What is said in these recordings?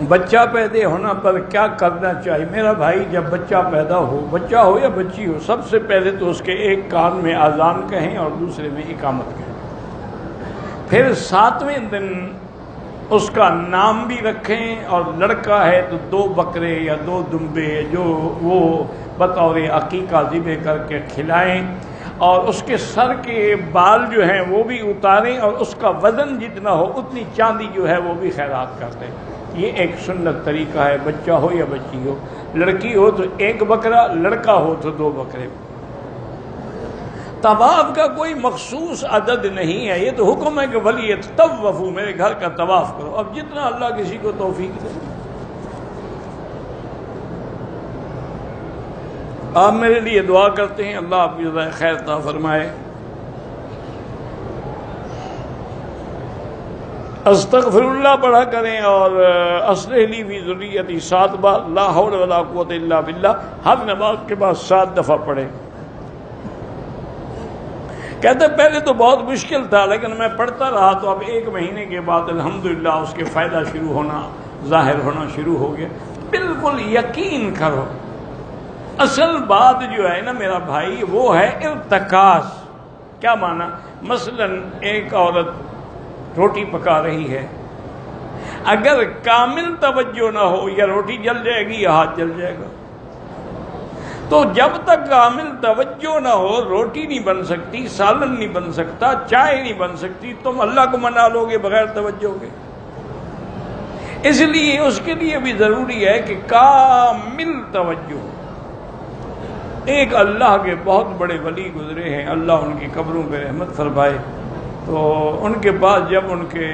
بچہ پیدا ہونا پر کیا کرنا چاہیے؟ میرا بھائی، جب بچہ پیدا ہو، بچہ ہو یا بچی ہو، سب سے پہلے تو اس کے ایک کان میں اذان کہیں اور دوسرے میں اقامت کہیں، پھر 7ویں دن اس کا نام بھی رکھیں، اور لڑکا ہے تو 2 بکرے یا 2 دمبے جو وہ بطور عقیقہ ذبح کر کے کھلائیں، اور اس کے سر کے بال جو ہیں وہ بھی اتاریں، اور اس کا وزن جتنا ہو اتنی چاندی جو ہے وہ بھی خیرات کر دیں۔ یہ ایک سنت طریقہ ہے، بچہ ہو یا بچی ہو، لڑکی ہو تو 1 بکرا، لڑکا ہو تو 2 بکرے۔ طواف کا کوئی مخصوص عدد نہیں ہے، یہ تو حکم ہے کہ وَلْيَطَّوَّفُوا، میرے گھر کا طواف کرو، اب جتنا اللہ کسی کو توفیق دے۔ آپ میرے لیے دعا کرتے ہیں، اللہ آپ کی جزائے خیر عطا فرمائے۔ استغفر اللہ پڑھا کریں، اور اصلح لی فی ذریتی 7 بار، لا حول ولا قوت الا باللہ ہر نماز کے بعد 7 دفعہ پڑھیں۔ کہتے پہلے تو بہت مشکل تھا، لیکن میں پڑھتا رہا تو اب 1 مہینے کے بعد الحمدللہ اس کے فائدہ شروع ہونا، ظاہر ہونا شروع ہو گیا۔ بالکل یقین کرو، اصل بات جو ہے نا میرا بھائی، وہ ہے ارتکاز۔ کیا معنی؟ مثلا ایک عورت روٹی پکا رہی ہے، اگر کامل توجہ نہ ہو، یا روٹی جل جائے گی یا ہاتھ جل جائے گا۔ تو جب تک کامل توجہ نہ ہو، روٹی نہیں بن سکتی، سالن نہیں بن سکتا، چائے نہیں بن سکتی، تم اللہ کو منا لو گے بغیر توجہ کے۔ اس لیے اس کے لیے بھی ضروری ہے کہ کامل توجہ۔ ایک اللہ کے بہت بڑے ولی گزرے ہیں، اللہ ان کی قبروں پہ رحمت فرمائے، تو ان کے پاس جب ان کے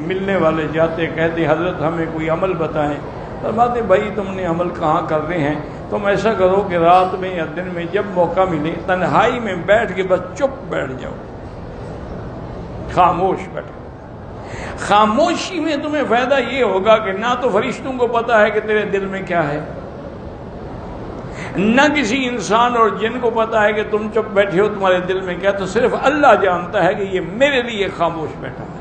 ملنے والے جاتے، کہتے حضرت ہمیں کوئی عمل بتائیں۔ فرماتے بھائی تم نے عمل کہاں کر رہے ہیں، تم ایسا کرو کہ رات میں یا دن میں جب موقع ملے تنہائی میں بیٹھ کے بس چپ بیٹھ جاؤ، خاموش بیٹھو۔ خاموشی میں تمہیں فائدہ یہ ہوگا کہ نہ تو فرشتوں کو پتا ہے کہ تیرے دل میں کیا ہے، نہ کسی انسان اور جن کو پتا ہے کہ تم چپ بیٹھے ہو تمہارے دل میں کیا، تو صرف اللہ جانتا ہے کہ یہ میرے لیے خاموش بیٹھا ہے۔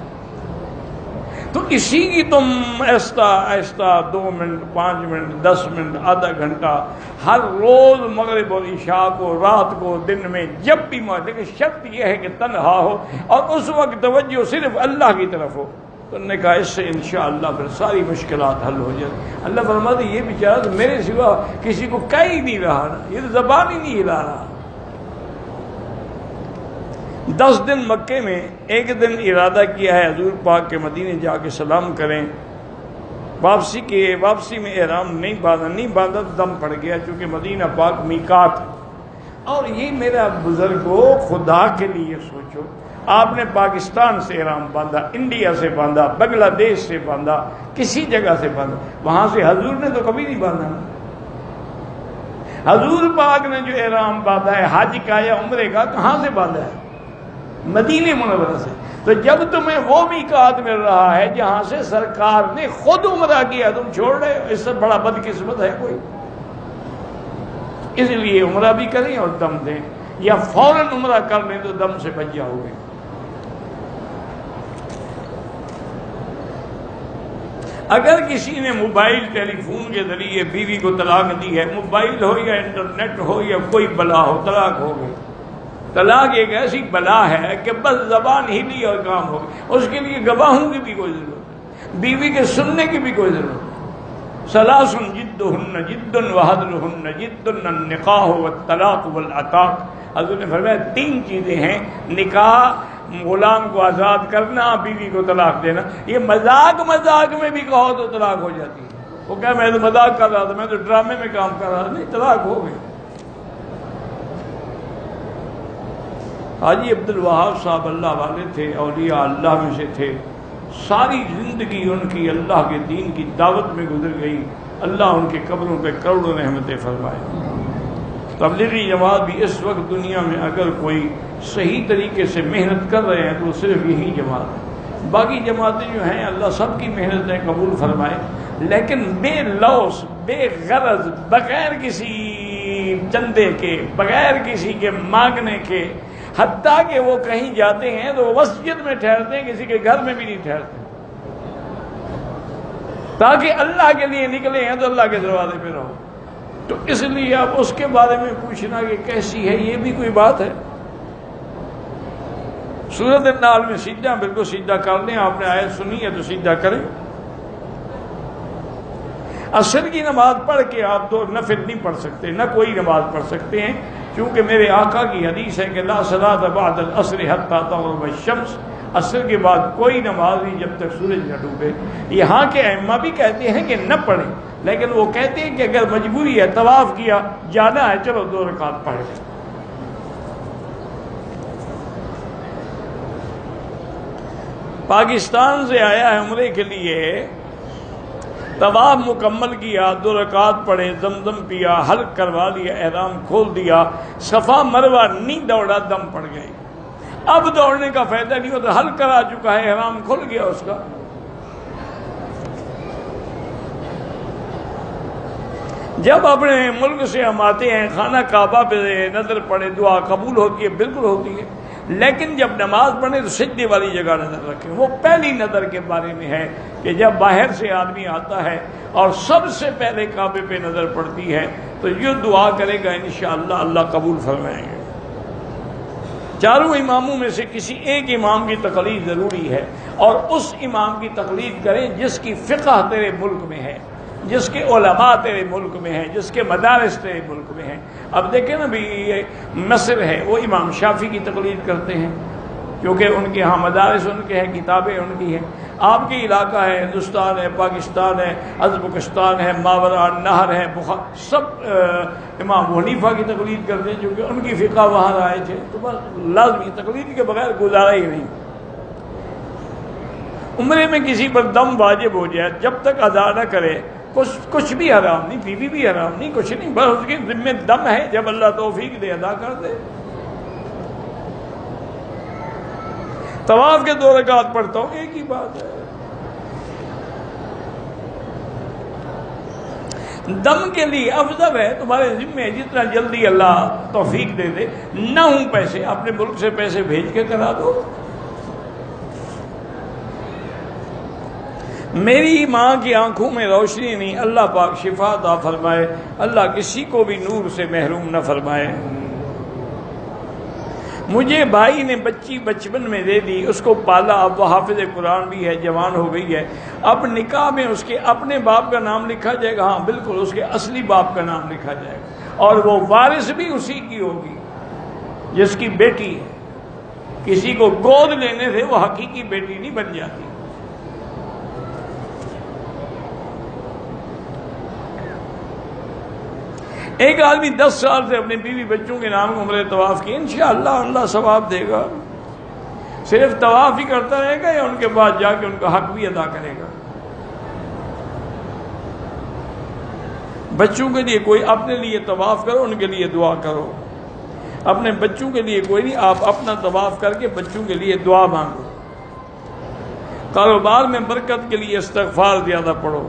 تو اسی کی تم آہستہ آہستہ 2 منٹ، 5 منٹ، 10 منٹ، آدھا گھنٹہ ہر روز مغرب اور عشاء کو، رات کو، دن میں جب بھی لیکن شرط یہ ہے کہ تنہا ہو، اور اس وقت توجہ صرف اللہ کی طرف ہو۔ تو انہوں نے کہا اس سے انشاءاللہ پھر ساری مشکلات حل ہو جائیں۔ اللہ فرماتے یہ بیچارہ تو میرے سوا کسی کو کہہ ہی نہیں رہا نا، یہ تو زبان ہی نہیں ہلا رہا۔ 10 دن مکے میں، 1 دن ارادہ کیا ہے حضور پاک کے مدینے جا کے سلام کریں، واپسی میں احرام نہیں باندھا دم پڑ گیا، چونکہ مدینہ پاک میقات۔ اور یہ میرا بزرگو خدا کے لیے سوچو، آپ نے پاکستان سے احرام باندھا، انڈیا سے باندھا، بنگلہ دیش سے باندھا، کسی جگہ سے باندھا، وہاں سے حضور نے تو کبھی نہیں باندھا۔ حضور پاک نے جو احرام باندھا ہے حج کا یا عمرے کا، کہاں سے باندھا ہے؟ مدینہ منورہ سے۔ تو جب تمہیں وہ میقات مل رہا ہے جہاں سے سرکار نے خود عمرہ کیا، تم چھوڑ رہے ہو، اس سے بڑا بدقسمت ہے کوئی؟ اس لیے عمرہ بھی کریں اور دم دیں، یا فوراً عمرہ کر لیں تو دم سے بچ جاؤ گے۔ اگر کسی نے موبائل ٹیلی فون کے ذریعے بیوی کو طلاق دی ہے، موبائل ہو یا انٹرنیٹ ہو یا کوئی بلا ہو، طلاق ہو گئی۔ طلاق ایک ایسی بلا ہے کہ بس زبان ہلی اور کام ہو گئی، اس کے لیے گواہوں کی بھی کوئی ضرورت نہیں، بیوی کے سننے کی بھی کوئی ضرورت نہیں۔ ثلاث جدہن جد وحدلہن جد النکاح والطلاق والعتاق۔ حضرت نے فرمایا 3 چیزیں ہیں، نکاح، غلام کو آزاد کرنا، بیوی کو طلاق دینا۔ یہ مذاق میں بھی کہو تو طلاق ہو جاتی ہے۔ وہ کہا میں تو مذاق کر رہا تھا، میں تو ڈرامے میں کام کر رہا تھا، نہیں، طلاق ہو گئی۔ حاجی عبدالوہاب صاحب اللہ والے تھے، اولیاء اللہ میں سے تھے، ساری زندگی ان کی اللہ کے دین کی دعوت میں گزر گئی، اللہ ان کی قبروں پہ کروڑوں رحمتیں فرمائے۔ تبلیغی جماعت بھی اس وقت دنیا میں اگر کوئی صحیح طریقے سے محنت کر رہے ہیں تو صرف یہی جماعت ہے۔ باقی جماعتیں جو ہیں اللہ سب کی محنتیں قبول فرمائے، لیکن بے لوث، بے غرض، بغیر کسی چندے کے، بغیر کسی کے مانگنے کے، حتیٰ کہ وہ کہیں جاتے ہیں تو مسجد میں ٹھہرتے ہیں، کسی کے گھر میں بھی نہیں ٹھہرتے۔ تاکہ اللہ کے لیے نکلے ہیں تو اللہ کے دروازے پہ رہو. تو اس لیے اب اس کے بارے میں پوچھنا کہ کیسی ہے، یہ بھی کوئی بات ہے؟ سورۃ النحل میں سجدہ، بالکل سجدہ کر لیں. آپ نے آیت سنی ہے تو سجدہ کریں. عصر کی نماز پڑھ کے آپ دو نفل نہیں پڑھ سکتے، نہ کوئی نماز پڑھ سکتے ہیں، کیونکہ میرے آقا کی حدیث ہے کہ لا صلاۃ بعد العصر حتی تغرب الشمس. عصر کے بعد کوئی نماز نہیں جب تک سورج نہ ڈوبے. یہاں کے ائمہ بھی کہتے ہیں کہ نہ پڑھیں، لیکن وہ کہتے ہیں کہ اگر مجبوری ہے، طواف کیا، جانا ہے، چلو 2 رکعت پڑھ لیں. پاکستان سے آیا ہے عمرے کے لیے، طواف مکمل کیا، 2 رکعت پڑھے، زمزم پیا، حلق کروا لیا، احرام کھول دیا، صفا مروہ نہیں دوڑا، دم پڑ گئے. اب دوڑنے کا فائدہ نہیں ہوتا، حلق کرا چکا ہے، احرام کھل گیا اس کا. جب اپنے ملک سے ہم آتے ہیں، خانہ کعبہ پہ نظر پڑے، دعا قبول ہوتی ہے، بالکل ہوتی ہے، لیکن جب نماز پڑھیں تو سجدے والی جگہ نظر رکھیں. وہ پہلی نظر کے بارے میں ہے کہ جب باہر سے آدمی آتا ہے اور سب سے پہلے کعبے پہ نظر پڑتی ہے تو یہ دعا کرے گا، انشاءاللہ اللہ قبول فرمائیں گے. چاروں اماموں میں سے کسی ایک امام کی تقلید ضروری ہے، اور اس امام کی تقلید کریں جس کی فقہ تیرے ملک میں ہے، جس کے علماء تیرے ملک میں ہیں، جس کے مدارس تیرے ملک میں ہیں. اب دیکھیں نا بھی یہ مصر ہے، وہ امام شافعی کی تقلید کرتے ہیں کیونکہ ان کے ہاں مدارس ان کے ہیں، کتابیں ان کی ہیں. آپ کے علاقہ ہے، ہندوستان ہے، پاکستان ہے، ازبکستان ہے، ماورا نہر ہے، سب امام حنیفہ کی تقلید کرتے ہیں کیونکہ ان کی فقہ وہاں رائج ہے. تو بس لازمی تقلید کے بغیر گزارا ہی نہیں. عمرے میں کسی پر دم واجب ہو جائے، جب تک ادا نہ کرے کچھ بھی حرام نہیں، بیوی بھی حرام نہیں، کچھ نہیں، بس اس کے ذمہ دم ہے، جب اللہ توفیق دے ادا کر دے. طواف کے 2 رکعت پڑھتا ہوں، ایک ہی بات ہے. دم کے لیے افضل ہے، تمہارے ذمہ ہے، جتنا جلدی اللہ توفیق دے دے. نہ ہوں پیسے، اپنے ملک سے پیسے بھیج کے کرا دو. میری ماں کی آنکھوں میں روشنی نہیں، اللہ پاک شفا عطا فرمائے، اللہ کسی کو بھی نور سے محروم نہ فرمائے. مجھے بھائی نے بچی بچپن میں دے دی، اس کو پالا، اب وہ حافظ قرآن بھی ہے، جوان ہو گئی ہے. اب نکاح میں اس کے اپنے باپ کا نام لکھا جائے گا؟ ہاں بالکل، اس کے اصلی باپ کا نام لکھا جائے گا، اور وہ وارث بھی اسی کی ہوگی جس کی بیٹی ہے. کسی کو گود لینے سے وہ حقیقی بیٹی نہیں بن جاتی. ایک آدمی 10 سال سے اپنے بیوی بچوں کے نام کو عمرے طواف کی، انشاءاللہ اللہ ثواب دے گا. صرف طواف ہی کرتا رہے گا یا ان کے بعد جا کے ان کا حق بھی ادا کرے گا؟ بچوں کے لیے کوئی، اپنے لیے طواف کرو، ان کے لیے دعا کرو. اپنے بچوں کے لیے کوئی نہیں، آپ اپنا طواف کر کے بچوں کے لیے دعا مانگو. کاروبار میں برکت کے لیے استغفار زیادہ پڑھو.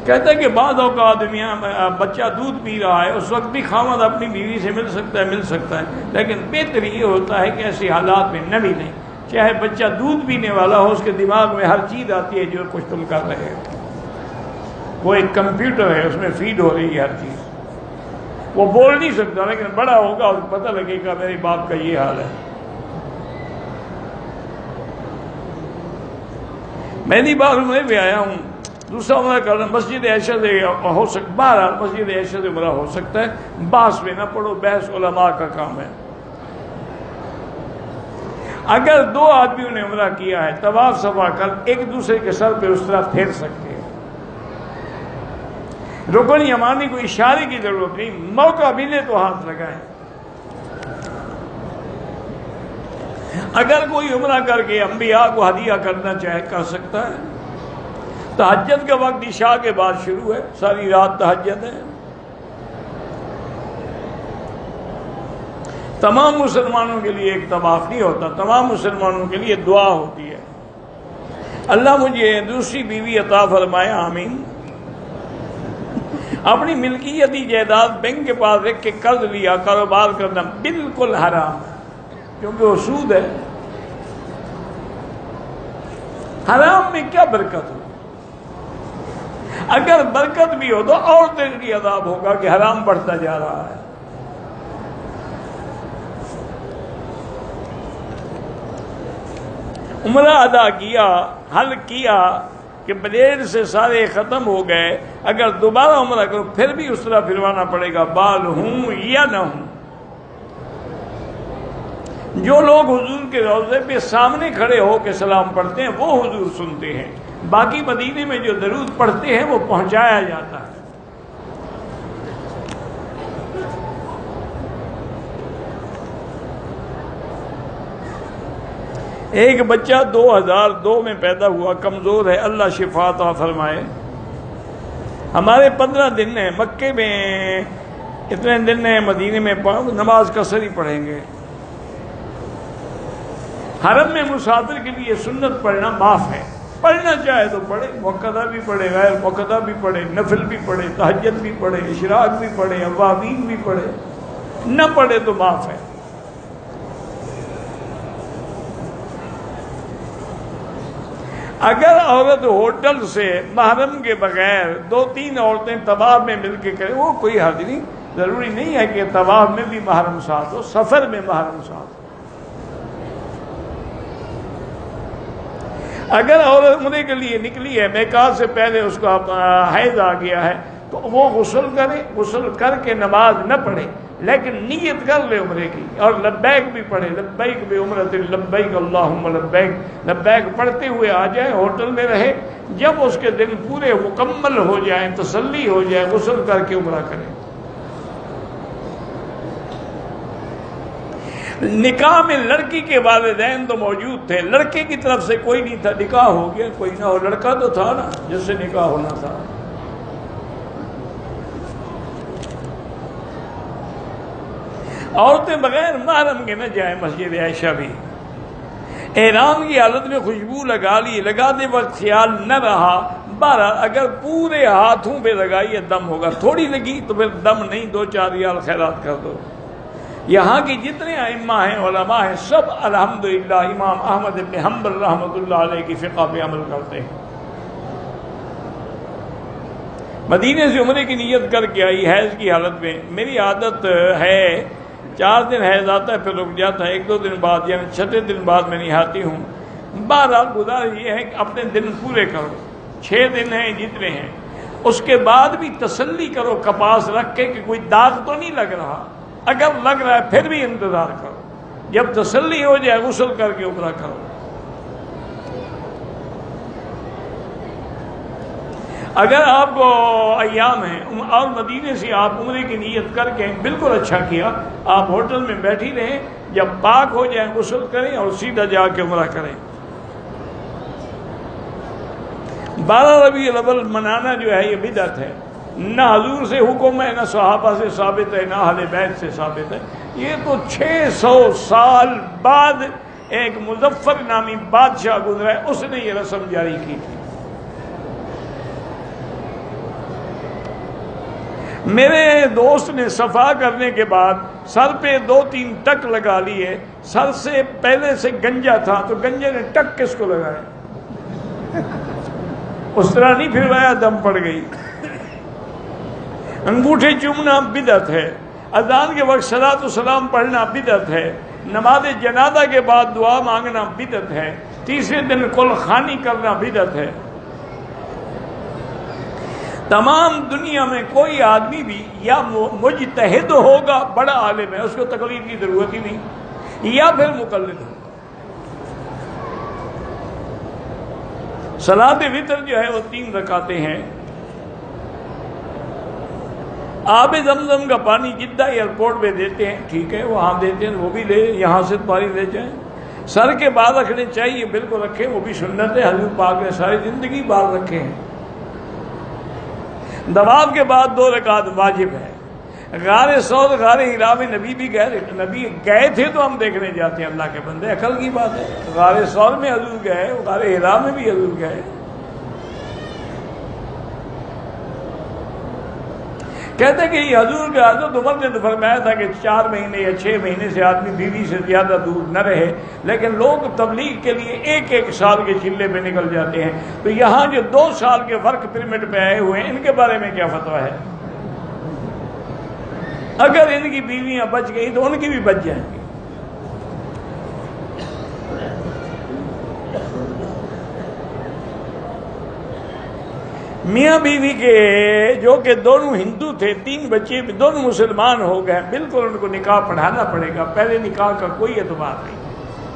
کہتا ہے کہ بعض اوقات بچہ دودھ پی رہا ہے، اس وقت بھی خاوند اپنی بیوی سے مل سکتا ہے، لیکن بہتر یہ ہوتا ہے کہ ایسے حالات میں نہ ملیں. چاہے بچہ دودھ پینے والا ہو، اس کے دماغ میں ہر چیز آتی ہے جو کچھ تم کر رہے ہو. وہ ایک کمپیوٹر ہے، اس میں فیڈ ہو رہی ہے ہر چیز. وہ بول نہیں سکتا، لیکن بڑا ہوگا اور پتہ لگے گا میرے باپ کا یہ حال ہے. پہلی بار عمرے پہ آیا ہوں، دوسرا عمرہ کرنا مسجد عائشہ سے ہو سکتا، بہرحال مسجد عائشہ سے عمرہ ہو سکتا ہے. بحث میں نہ پڑھو، بحث علماء کا کام ہے. اگر 2 آدمیوں نے عمرہ کیا ہے، طواف صفا کر ایک دوسرے کے سر پہ اس طرح پھیر سکتے ہیں. رکن یمانی کو اشارے کی ضرورت نہیں، موقع ملے تو ہاتھ لگائیں. اگر کوئی عمرہ کر کے انبیاء کو ہدیہ کرنا چاہے کر سکتا ہے. تہجد کا وقت عشاء کے بعد شروع ہے، ساری رات تہجد ہے. تمام مسلمانوں کے لیے ایک طواف نہیں ہوتا، تمام مسلمانوں کے لیے دعا ہوتی ہے. اللہ مجھے دوسری بیوی عطا فرمائے، آمین. اپنی ملکیتی جائیداد بینک کے پاس رکھ کے قرض لیا، کاروبار کرنا بالکل حرام ہے، کیونکہ وہ سود ہے. حرام میں کیا برکت ہو؟ اگر برکت بھی ہو تو عورتیں کے لیے عذاب ہوگا کہ حرام بڑھتا جا رہا ہے۔ عمرہ ادا کیا، حل کیا کہ بلیڈ سے سارے ختم ہو گئے، اگر دوبارہ عمرہ کرو پھر بھی اس طرح پھروانا پڑے گا، بال ہوں یا نہ ہوں۔ جو لوگ حضور کے روضے پہ سامنے کھڑے ہو کے سلام پڑھتے ہیں وہ حضور سنتے ہیں، باقی مدینے میں جو درود پڑھتے ہیں وہ پہنچایا جاتا ہے۔ ایک بچہ 2002 میں پیدا ہوا، کمزور ہے، اللہ شفا عطا فرمائے۔ ہمارے 15 دن ہیں مکے میں، اتنے دن ہیں مدینے میں، نماز قصر ہی پڑھیں گے۔ حرم میں مسافر کے لیے سنت پڑھنا معاف ہے، پڑھنا چاہے تو پڑھے، موقدہ بھی پڑھے، غیر موقدہ بھی پڑھے، نفل بھی پڑھے، تہجد بھی پڑھے، اشراق بھی پڑھے، اوابین بھی پڑھے، نہ پڑھے تو معاف ہے۔ اگر عورت ہوٹل سے محرم کے بغیر 2-3 عورتیں طواف میں مل کے کرے وہ کوئی حرج نہیں، ضروری نہیں ہے کہ طواف میں بھی محرم ساتھ ہو، سفر میں محرم ساتھ ہو۔ اگر عورت عمرے کے لیے نکلی ہے، میقات سے پہلے اس کو حیض آ گیا ہے تو وہ غسل کرے، غسل کر کے نماز نہ پڑھے لیکن نیت کر لے عمرے کی، اور لبیک بھی پڑھے، لبیک بعمرۃ لبیک اللہم لبیک، لبیک پڑھتے ہوئے آ جائے، ہوٹل میں رہے، جب اس کے دن پورے مکمل ہو جائیں، تسلی ہو جائے، غسل کر کے عمرہ کرے۔ نکاح میں لڑکی کے والدین تو موجود تھے، لڑکے کی طرف سے کوئی نہیں تھا، نکاح ہو گیا، کوئی نہ ہو، لڑکا تو تھا نا جس سے نکاح ہونا تھا۔ عورتیں بغیر محرم کے نہ جائیں مسجد عائشہ بھی۔ احرام کی حالت میں خوشبو لگا لی، لگاتے وقت خیال نہ رہا، بہرحال اگر پورے ہاتھوں پہ لگائیے دم ہوگا، تھوڑی لگی تو پھر دم نہیں، 2-4 ریال خیرات کر دو۔ یہاں کی جتنے ائمہ ہیں، علماء ہیں، سب الحمدللہ امام احمد بن حنبل رحمۃ اللہ علیہ کی فقہ پہ عمل کرتے ہیں۔ مدینے سے عمرے کی نیت کر کے آئی حیض کی حالت میں، میری عادت ہے 4 دن حیض آتا ہے پھر رک جاتا ہے، 1-2 دن بعد یعنی 6 دن بعد میں نہاتی ہوں۔ بہرحال گزارش یہ ہے کہ اپنے دن پورے کرو، 6 دن ہیں جتنے ہیں، اس کے بعد بھی تسلی کرو کپاس رکھ کے کہ کوئی داغ تو نہیں لگ رہا، اگر لگ رہا ہے پھر بھی انتظار کرو، جب تسلی ہو جائے غسل کر کے عمرہ کرو۔ اگر آپ کو ایام ہیں اور مدینے سے آپ عمرے کی نیت کر کے بالکل اچھا کیا، آپ ہوٹل میں بیٹھی رہیں، جب پاک ہو جائیں غسل کریں اور سیدھا جا کے عمرہ کریں۔ 12 ربیع الاول منانا جو ہے یہ بدعت ہے، نہ حضور سے حکم ہے، نہ صحابہ سے ثابت ہے، نہ اہل بیت سے ثابت ہے۔ یہ تو 600 سال بعد ایک مظفر نامی بادشاہ گزرا ہے، اس نے یہ رسم جاری کی تھی۔ میرے دوست نے صفا کرنے کے بعد سر پہ 2-3 ٹک لگا لیے، سر سے پہلے سے گنجا تھا تو گنجے نے ٹک کس کو لگایا، اس طرح نہیں پھروایا، دم پڑ گئی۔ انگوٹھے چومنا بدعت ہے، اذان کے وقت صلاۃ و سلام پڑھنا بدعت ہے، نماز جنازہ کے بعد دعا مانگنا بدعت ہے، تیسرے دن کل خوانی کرنا بدعت ہے۔ تمام دنیا میں کوئی آدمی بھی یا مجتہد ہوگا، بڑا عالم ہے، اس کو تقلید کی ضرورت ہی نہیں، یا پھر مقلد ہوگا۔ صلاۃ وتر جو ہے وہ 3 رکعتیں ہیں۔ آب زمزم کا پانی جدہ ایئرپورٹ پہ دیتے ہیں، ٹھیک ہے، وہاں دیتے ہیں، وہ بھی لے، یہاں سے پانی لے جائیں۔ سر کے بال رکھنے چاہیے، بالکل رکھیں، وہ بھی سنت ہے، حضور پاک نے ساری زندگی بال رکھے ہیں۔ طواف کے بعد 2 رکعت واجب ہے۔ غار ثور، غار ہرا میں نبی بھی گئے، نبی گئے تھے تو ہم دیکھنے جاتے ہیں، اللہ کے بندے، عقل کی بات ہے۔ غار ثور میں حضور گئے، غار ہرا میں بھی حضور گئے۔ کہتے کہ یہ حضور کے حضرت عمر نے تو فرمایا تھا کہ 4 مہینے یا 6 مہینے سے آدمی بیوی سے زیادہ دور نہ رہے، لیکن لوگ تبلیغ کے لیے 1 سال کے چلے پہ نکل جاتے ہیں۔ تو یہاں جو 2 سال کے فرق پرمٹ پہ آئے ہوئے ہیں، ان کے بارے میں کیا فتویٰ ہے؟ اگر ان کی بیویاں بچ گئی تو ان کی بھی بچ جائیں گی۔ میاں بیوی کے جو کہ دونوں ہندو تھے، 3 بچے دونوں مسلمان ہو گئے، بالکل ان کو نکاح پڑھانا پڑے گا۔ پہلے نکاح کا کوئی اعتبار نہیں،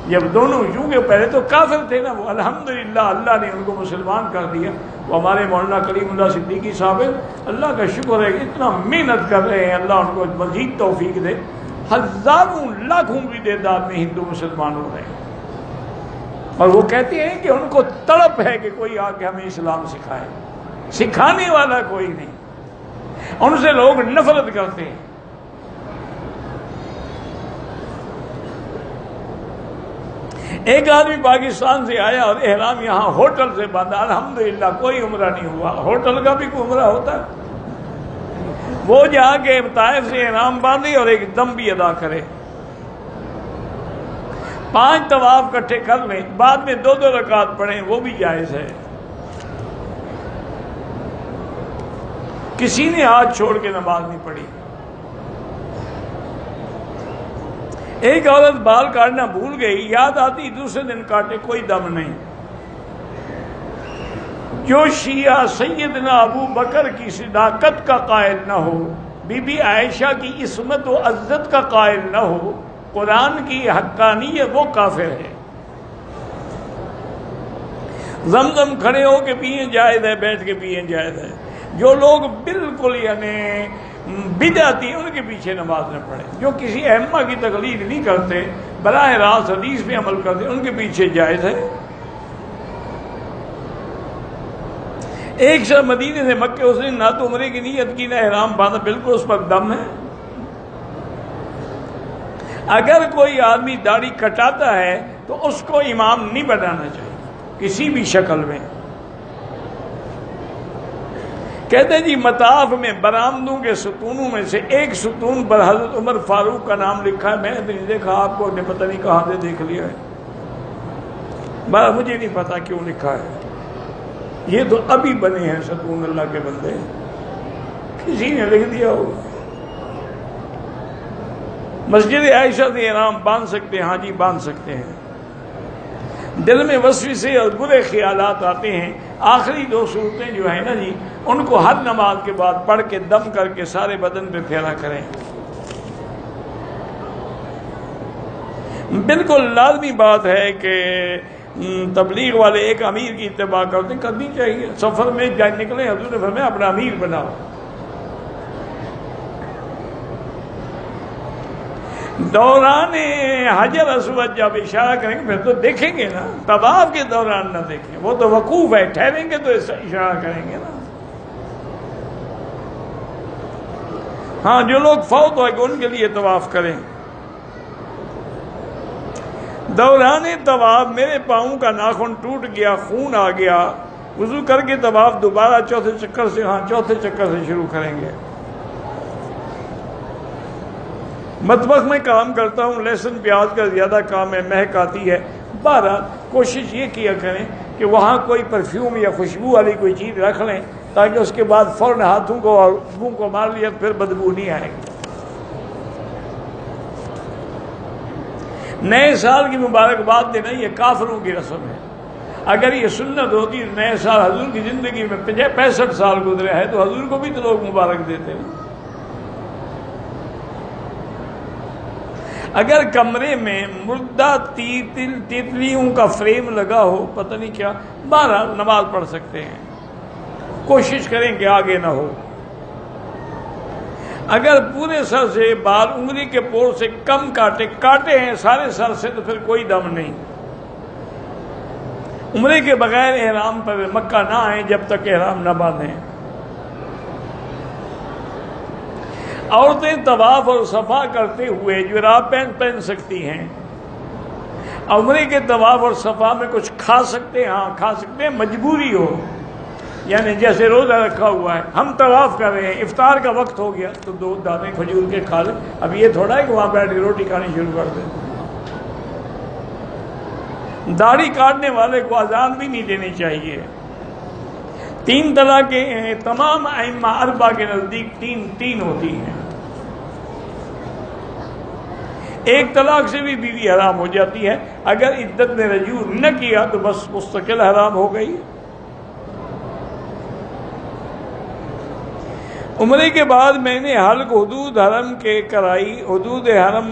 جب دونوں چونکہ پہلے تو کافر تھے نا وہ، الحمدللہ اللہ نے ان کو مسلمان کر دیا۔ وہ ہمارے مولانا کلیم اللہ صدیقی صاحب، اللہ کا شکر ہے کہ اتنا محنت کر رہے ہیں، اللہ ان کو مزید توفیق دے، ہزاروں لاکھوں کی تعداد میں ہندو مسلمان ہو رہے ہیں، اور وہ کہتے ہیں کہ ان کو تڑپ ہے کہ کوئی آ کے ہمیں اسلام سکھائے۔ سکھانے والا کوئی نہیں، ان سے لوگ نفرت کرتے ہیں۔ ایک آدمی پاکستان سے آیا اور احرام یہاں ہوٹل سے باندھا، الحمدللہ کوئی عمرہ نہیں ہوا۔ ہوٹل کا بھی کوئی عمرہ ہوتا ہے؟ وہ جا کے طائف سے احرام باندھے اور ایک دم بھی ادا کرے، 5 طواف اکٹھے کر لیں، بعد میں 2 رکعت پڑھیں، وہ بھی جائز ہے۔ کسی نے ہاتھ چھوڑ کے نماز نہیں پڑھی۔ ایک عورت بال کاٹنا بھول گئی، یاد آتی دوسرے دن کاٹے، کوئی دم نہیں۔ جو شیعہ سیدنا ابو بکر کی صداقت کا قائل نہ ہو، بی بی عائشہ کی عصمت و عزت کا قائل نہ ہو، قرآن کی حقانیت، وہ کافر ہے۔ زمزم کھڑے ہو کے پیئیں جائز ہے، بیٹھ کے پیئیں جائز ہے۔ جو لوگ بالکل یعنی بدعتی، ان کے پیچھے نماز نہ پڑھیں۔ جو کسی ائمہ کی تقلید نہیں کرتے، براہ راست حدیث پہ عمل کرتے، ان کے پیچھے جائز ہے۔ ایک شخص مدینے سے مکے، اس نے نہ تو عمرے کی نیت کی نہ احرام باندھا، بالکل اس پر دم ہے۔ اگر کوئی آدمی داڑھی کٹاتا ہے تو اس کو امام نہیں بنانا چاہیے کسی بھی شکل میں۔ کہتے ہیں جی مطاف میں برآمدوں کے ستونوں میں سے ایک ستون پر حضرت عمر فاروق کا نام لکھا ہے۔ میں نے تو نہیں دیکھا، آپ کو نے پتہ نہیں کہاں سے دیکھ لیا ہے، مجھے نہیں پتا کیوں لکھا ہے۔ یہ تو ابھی بنے ہیں ستون، اللہ کے بندے، کسی نے لکھ دیا ہوگا۔ مسجد عائشہ سے احرام باندھ سکتے ہیں؟ ہاں جی باندھ سکتے ہیں۔ دل میں وسوسے اور برے خیالات آتے ہیں، آخری 2 صورتیں جو ہیں نا جی، ان کو ہر نماز کے بعد پڑھ کے دم کر کے سارے بدن پہ پھیرا کریں۔ بالکل لازمی بات ہے کہ تبلیغ والے ایک امیر کی اتباع کرنی چاہیے۔ سفر میں جائے نکلے، حضور نے فرمایا اپنا امیر بناؤ۔ دوران حجر اسود جب اشارہ کریں گے پھر تو دیکھیں گے نا، طواف کے دوران نہ دیکھیں، وہ تو وقوف ہے، ٹھہریں گے تو اشارہ کریں گے نا۔ ہاں جو لوگ فوت ہوئے گے ان کے لیے طواف کریں۔ دوران طواف میرے پاؤں کا ناخن ٹوٹ گیا، خون آ گیا، وضو کر کے طواف دوبارہ 4تھے چکر سے، ہاں 4تھے چکر سے شروع کریں گے۔ مطبخ میں کام کرتا ہوں، لہسن پیاز کا زیادہ کام ہے، مہک آتی ہے۔ بہرحال کوشش یہ کیا کریں کہ وہاں کوئی پرفیوم یا خوشبو والی کوئی چیز رکھ لیں تاکہ اس کے بعد فوراً ہاتھوں کو اور منہ کو مار لیا پھر بدبو نہیں آئے گی۔ نئے سال کی مبارکباد دینا یہ کافروں کی رسم ہے۔ اگر یہ سنت ہوتی نئے سال، حضور کی زندگی میں 65 سال گزرے ہے تو حضور کو بھی تو لوگ مبارک دیتے ہیں۔ اگر کمرے میں مردہ تیتلیوں کا فریم لگا ہو، پتہ نہیں کیا، بہرحال نماز پڑھ سکتے ہیں، کوشش کریں کہ آگے نہ ہو۔ اگر پورے سر سے بال انگلی کے پور سے کم کاٹے ہیں سارے سر سے تو پھر کوئی دم نہیں۔ عمرے کے بغیر احرام پر مکہ نہ آئیں جب تک احرام نہ باندھیں۔ عورتیں طواف اور صفا کرتے ہوئے جراب پہن سکتی ہیں۔ عمرے کے طواف اور صفا میں کچھ کھا سکتے ہیں؟ ہاں کھا سکتے ہیں، مجبوری ہو، یعنی جیسے روزہ رکھا ہوا ہے، ہم طواف کر رہے ہیں، افطار کا وقت ہو گیا تو 2 دانے کھجور کے کھا لیں. اب یہ تھوڑا ہے کہ وہاں بیٹھ کے روٹی کھانی شروع کر دیں. داڑھی کاٹنے والے کو اذان بھی نہیں دینی چاہیے. 3 طلاقیں تمام ائمہ 4 کے نزدیک تین ہوتی ہیں. ایک طلاق سے بھی بیوی حرام ہو جاتی ہے. اگر عدت میں رجوع نہ کیا تو بس مستقل حرام ہو گئی. عمرے کے بعد میں نے حلق حدود حرم کے کرائی. حدود حرم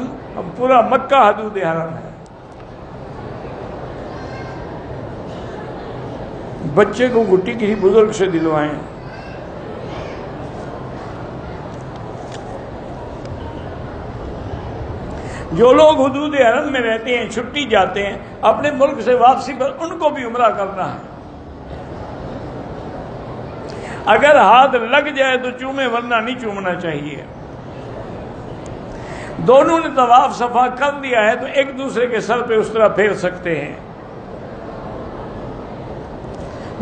پورا مکہ حدود حرم ہے. بچے کو گٹی کسی بزرگ سے دلوائیں. جو لوگ حدود حرم میں رہتے ہیں، چھٹی جاتے ہیں، اپنے ملک سے واپسی پر ان کو بھی عمرہ کرنا ہے. اگر ہاتھ لگ جائے تو چومے، ورنہ نہیں چومنا چاہیے. دونوں نے طواف صفا کر دیا ہے تو ایک دوسرے کے سر پہ اس طرح پھیر سکتے ہیں.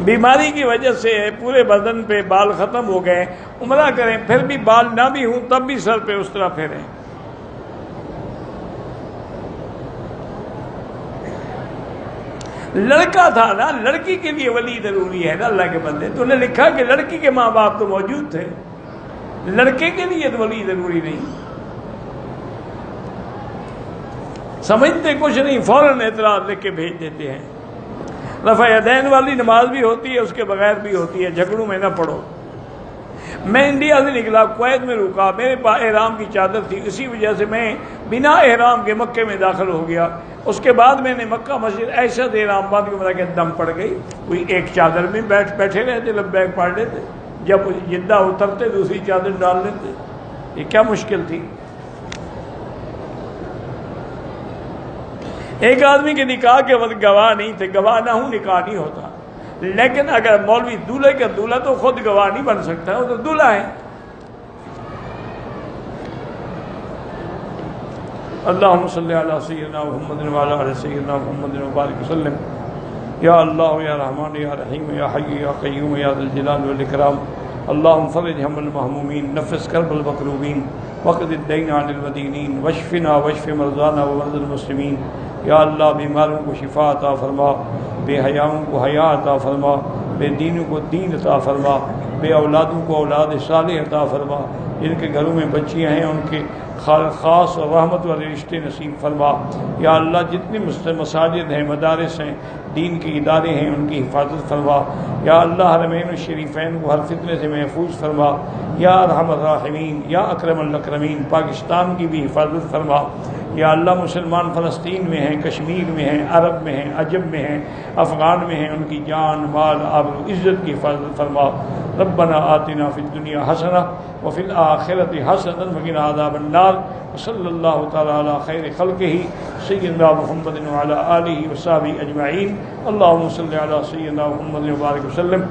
بیماری کی وجہ سے پورے بدن پہ بال ختم ہو گئے، عمرہ کریں، پھر بھی بال نہ بھی ہوں تب بھی سر پہ اس طرح پھیریں. لڑکا تھا نا، لڑکی کے لیے ولی ضروری ہے نا. اللہ کے بندے، تو نے لکھا کہ لڑکی کے ماں باپ تو موجود تھے، لڑکے کے لیے تو ولی ضروری نہیں. سمجھتے کچھ نہیں، فوراً اعتراض لکھ کے بھیج دیتے ہیں. رفع یدین والی نماز بھی ہوتی ہے، اس کے بغیر بھی ہوتی ہے. جھگڑوں میں نہ پڑو. میں انڈیا سے نکلا، کویت میں رکا، میرے پاس احرام کی چادر تھی، اسی وجہ سے میں بنا احرام کے مکے میں داخل ہو گیا. اس کے بعد میں نے مکہ مسجد ایسا احرام باندھ کے میرا دم پڑ گئی. کوئی ایک چادر میں بیٹھے رہتے، لبیک پڑھ لیتے، جب جدہ اترتے دوسری چادر ڈال لیتے. یہ کیا مشکل تھی؟ ایک آدمی کے نکاح کے وقت گواہ نہیں تھے. گواہ نہ ہوں نکاح نہیں ہوتا. لیکن اگر مولوی دولہے کا دولہا تو خود گواہ نہیں بن سکتا، وہ تو دولہا ہے. اللہم صلی علی سیدنا محمد وعلی آل سیدنا محمد وبارک وسلم. یا اللہ یا رحمان یا رحیم یا حی یا قیوم یا ذی الجلال والاکرام. اللہم فرج ہم المہمومین، نفس کرب المکروبین، وقض الدین عن المدینین، واشفنا واشف مرضانا ومرضى المسلمین. یا اللہ بیماروں کو شفا عطا فرما، بے حیاؤں کو حیا عطا فرما، بے دینوں کو دین عطا فرما، بے اولادوں کو اولاد صالح عطا فرما. جن کے گھروں میں بچیاں ہیں ان کے خاص اور رحمت والے رشتے نصیب فرما. یا اللہ جتنے مساجد ہیں، مدارس ہیں، دین کے ادارے ہیں، ان کی حفاظت فرما. یا اللہ حرمین الشریفین کو ہر فتنے سے محفوظ فرما. یا ارحم الراحمین، یا اکرم الاکرمین، پاکستان کی بھی حفاظت فرما. یا اللہ مسلمان فلسطین میں ہیں، کشمیر میں ہیں، عرب میں ہیں، عجم میں ہیں، افغان میں ہیں، ان کی جان مال آبرو عزت کی حفاظت فرما. ربنا آتنا فی الدنیا حسنہ وفی الآخرۃ حسنۃ وقنا عذاب النار. وصلی اللہ تعالی علی خیر خلقہ سیدنا محمد وعلی آلہ وصحبہ اجمعین. اللہم صلی علی سیدنا محمد وبارک وسلم.